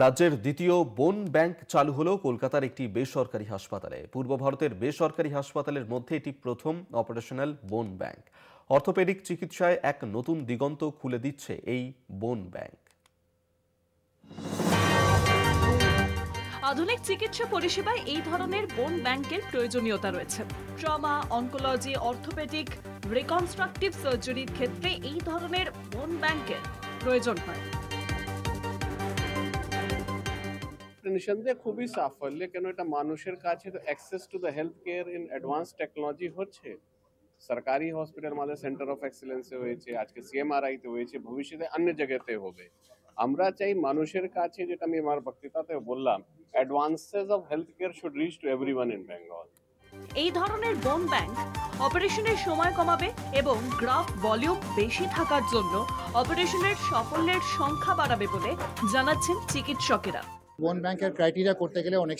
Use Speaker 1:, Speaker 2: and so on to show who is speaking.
Speaker 1: রাজ্যের দ্বিতীয় বোন ব্যাংক চালু হলো কলকাতার একটি বেসরকারি হাসপাতালে। পূর্ব ভারতের বেসরকারি হাসপাতালের মধ্যে এটি প্রথম অপারেশনাল বোন ব্যাংক। অর্থোপেডিক চিকিৎসায় এক নতুন দিগন্ত খুলে দিচ্ছে এই বোন ব্যাংক।
Speaker 2: আধুনিক চিকিৎসা পরিষেবায় এই ধরনের বোন ব্যাংকের প্রয়োজনীয়তা রয়েছে। ট্রমা, অনকোলজি, অর্থোপেডিক, রিকনস্ট্রাকটিভ সার্জারির ক্ষেত্রে এই ধরনের বোন ব্যাংকের প্রয়োজন হয়।
Speaker 3: নিঃসন্দেহে খুবই সাফল্য, কেন এটা মানুষের কাছে তো access to the health care in advance technology হচ্ছে। সরকারি হসপিটাল আমাদের সেন্টার অফ এক্সেলেন্সে হয়েছে, আজকে সিএমআরআইতে হয়েছে, ভবিষ্যতে অন্য জায়গাতে হবে। আমরা চাই মানুষের কাছে, যেটা আমি আমার বক্তৃতাতে বললাম, advances of health care should rich to everyone in Bengal.
Speaker 2: এই ধরনের বোন ব্যাংক অপারেশনের সময় কমাবে এবং গ্রাফ ভলিউম বেশি থাকার জন্য অপারেশনের সাফল্যের সংখ্যা বাড়াবে বলে জানাচ্ছেন চিকিৎসকেরা।
Speaker 4: বোন ব্যাংকের ক্রাইটেরিয়া করতে গেলে অনেক